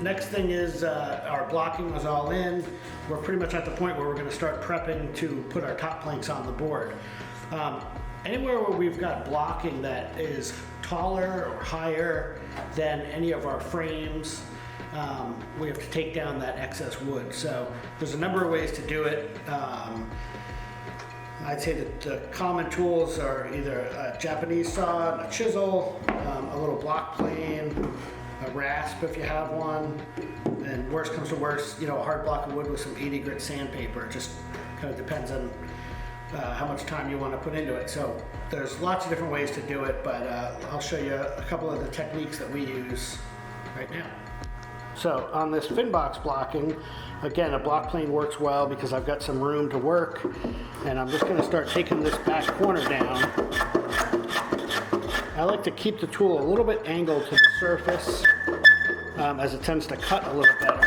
Next thing is our blocking was all in. We're pretty much at the point where we're going to start prepping to put our top planks on the board. Anywhere where we've got blocking that is taller or higher than any of our frames, we have to take down that excess wood. So there's a number of ways to do it. I'd say that the common tools are either a Japanese saw, a chisel, a little block plane, a rasp if you have one, and worst comes to worst, you know, a hard block of wood with some 80 grit sandpaper. It just kind of depends on how much time you want to put into it. So there's lots of different ways to do it, but I'll show you a couple of the techniques that we use right now. So on this fin box blocking, again, a block plane works well because I've got some room to work, and I'm just going to start taking this back corner down. I like to keep the tool a little bit angled to the surface as it tends to cut a little better.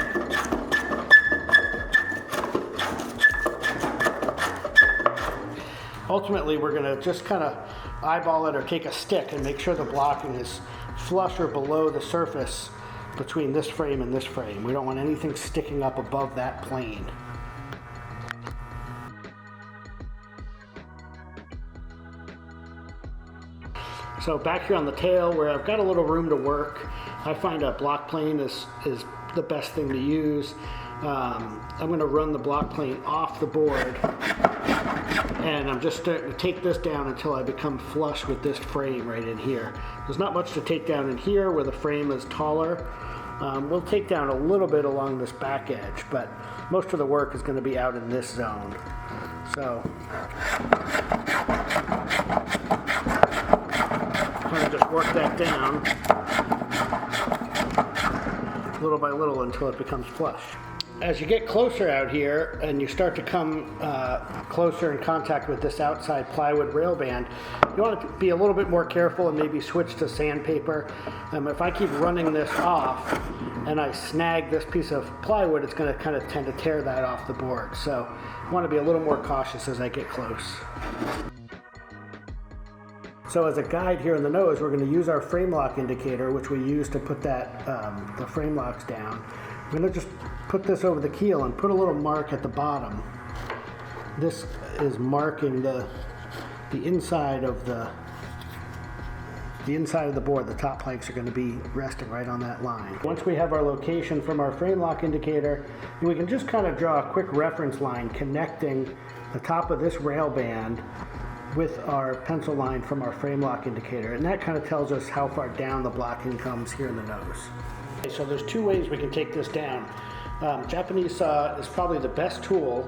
Ultimately, we're going to just kind of eyeball it or take a stick and make sure the blocking is flush or below the surface between this frame and this frame. We don't want anything sticking up above that plane. So back here on the tail where I've got a little room to work, I find a block plane is the best thing to use. I'm going to run the block plane off the board, and I'm just starting to take this down until I become flush with this frame right in here. There's not much to take down in here where the frame is taller. We'll take down a little bit along this back edge, but most of the work is going to be out in this zone. So kind of just work that down little by little until it becomes flush. As you get closer out here and you start to come closer in contact with this outside plywood rail band, you want to be a little bit more careful and maybe switch to sandpaper. If I keep running this off and I snag this piece of plywood, it's going to kind of tend to tear that off the board. So I want to be a little more cautious as I get close. So as a guide here in the nose, we're going to use our frame lock indicator, which we use to put that the frame locks down. I'm going to just put this over the keel and put a little mark at the bottom. This is marking the inside of the inside of the board. The top planks are going to be resting right on that line. Once we have our location from our frame lock indicator, we can just kind of draw a quick reference line connecting the top of this rail band with our pencil line from our frame lock indicator, and that kind of tells us how far down the blocking comes here in the nose. Okay, so there's two ways we can take this down. Japanese saw is probably the best tool.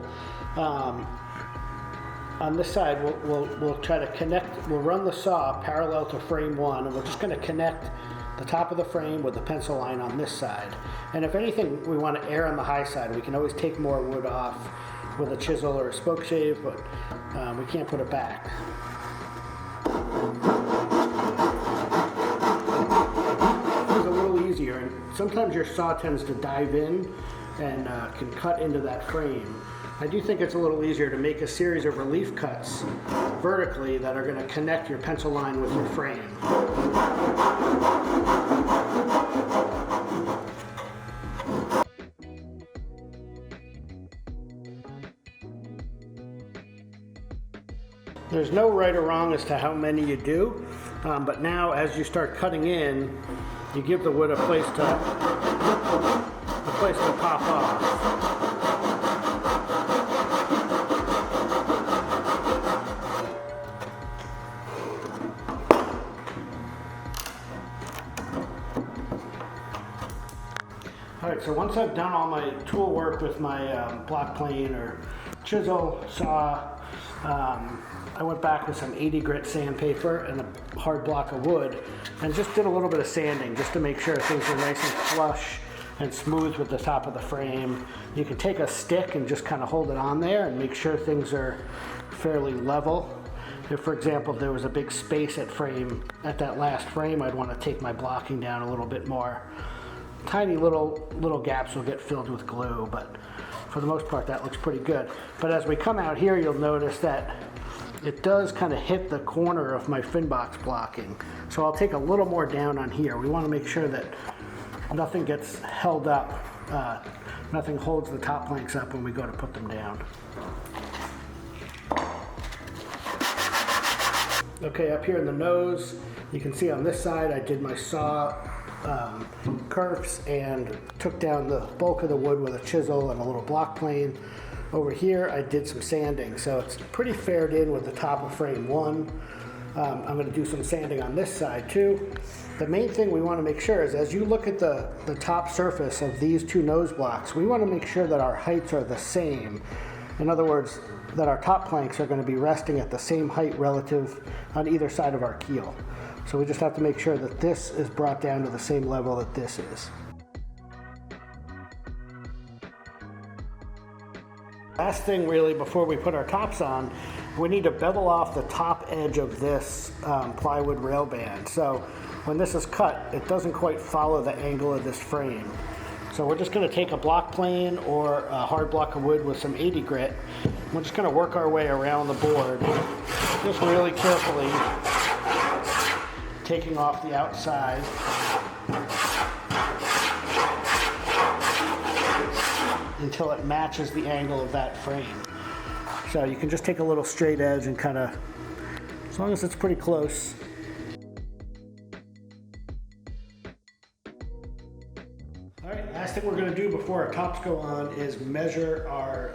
On this side, we'll try to connect, we'll run the saw parallel to frame one, and we're just going to connect the top of the frame with the pencil line on this side. And if anything, we want to err on the high side. We can always take more wood off with a chisel or a spoke shave, but we can't put it back. It's a little easier, and sometimes your saw tends to dive in and can cut into that frame. I do think it's a little easier to make a series of relief cuts vertically that are going to connect your pencil line with your frame. There's no right or wrong as to how many you do, but now as you start cutting in, you give the wood a place to pop off. Alright, so once I've done all my tool work with my block plane or chisel, saw, I went back with some 80 grit sandpaper and a hard block of wood and just did a little bit of sanding just to make sure things are nice and flush and smooth with the top of the frame. You can take a stick and just kind of hold it on there and make sure things are fairly level. If, for example, if there was a big space at that last frame, I'd want to take my blocking down a little bit more. Tiny little gaps will get filled with glue, but for the most part, that looks pretty good. But as we come out here, you'll notice that it does kind of hit the corner of my fin box blocking. So I'll take a little more down on here. We want to make sure that nothing gets held up. Nothing holds the top planks up when we go to put them down. Okay, up here in the nose, you can see on this side I did my saw kerfs and took down the bulk of the wood with a chisel and a little block plane. Over here I did some sanding, so it's pretty fared in with the top of frame 1. I'm going to do some sanding on this side too. The main thing we want to make sure is, as you look at the top surface of these two nose blocks, we want to make sure that our heights are the same. In other words, that our top planks are going to be resting at the same height relative on either side of our keel. So we just have to make sure that this is brought down to the same level that this is. Last thing really before we put our tops on, we need to bevel off the top edge of this plywood rail band. So when this is cut, it doesn't quite follow the angle of this frame. So we're just going to take a block plane or a hard block of wood with some 80 grit. We're just going to work our way around the board, just really carefully, taking off the outside. Until it matches the angle of that frame. So you can just take a little straight edge and kind of, as long as it's pretty close. All right, last thing we're going to do before our tops go on is measure our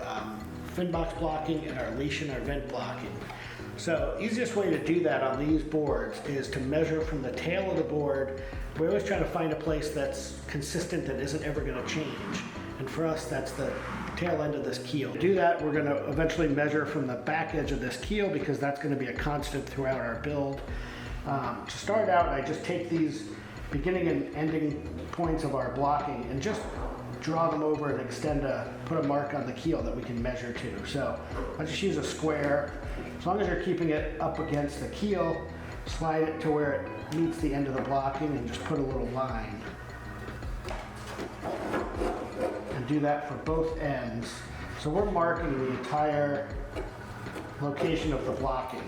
fin box blocking and our leash and our vent blocking. So easiest way to do that on these boards is to measure from the tail of the board. We always try to find a place that's consistent that isn't ever going to change. And for us, that's the tail end of this keel. To do that, we're going to eventually measure from the back edge of this keel because that's going to be a constant throughout our build. To start out, I just take these beginning and ending points of our blocking and just draw them over and put a mark on the keel that we can measure to. So I just use a square. As long as you're keeping it up against the keel, slide it to where it meets the end of the blocking and just put a little line. And do that for both ends. So we're marking the entire location of the blocking.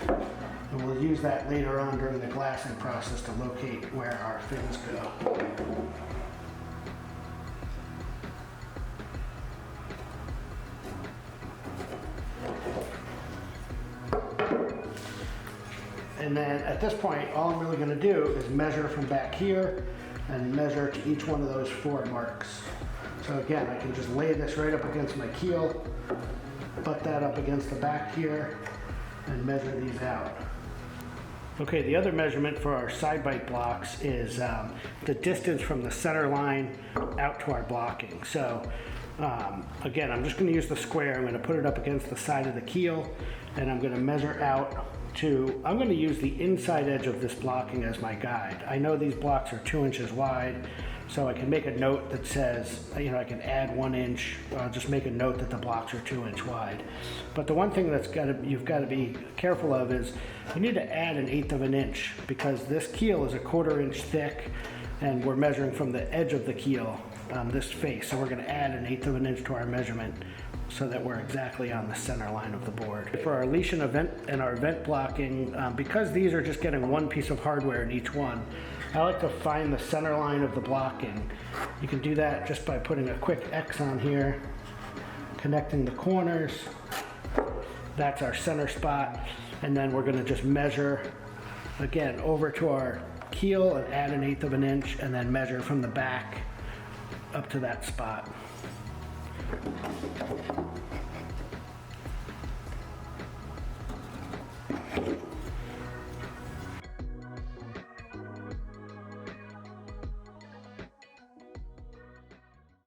And we'll use that later on during the glassing process to locate where our fins go. And then at this point, all I'm really going to do is measure from back here and measure to each one of those 4 marks. So again, I can just lay this right up against my keel, butt that up against the back here, and measure these out. Okay, the other measurement for our side bite blocks is the distance from the center line out to our blocking. So again, I'm just going to use the square. I'm going to put it up against the side of the keel, and I'm going to measure out to, I'm going to use the inside edge of this blocking as my guide. I know these blocks are 2 inches wide, so I can make a note that says, I can add 1 inch. I'll just make a note that the blocks are 2 inch wide. But the one thing you've got to be careful of is you need to add 1/8 of an inch because this keel is a 1/4 inch thick, and we're measuring from the edge of the keel, this face. So we're going to add 1/8 of an inch to our measurement so that we're exactly on the center line of the board. For our leash and our vent blocking, because these are just getting 1 piece of hardware in each one, I like to find the center line of the blocking. You can do that just by putting a quick X on here, connecting the corners. That's our center spot. And then we're going to just measure, again, over to our keel and add 1/8 of an inch, and then measure from the back up to that spot.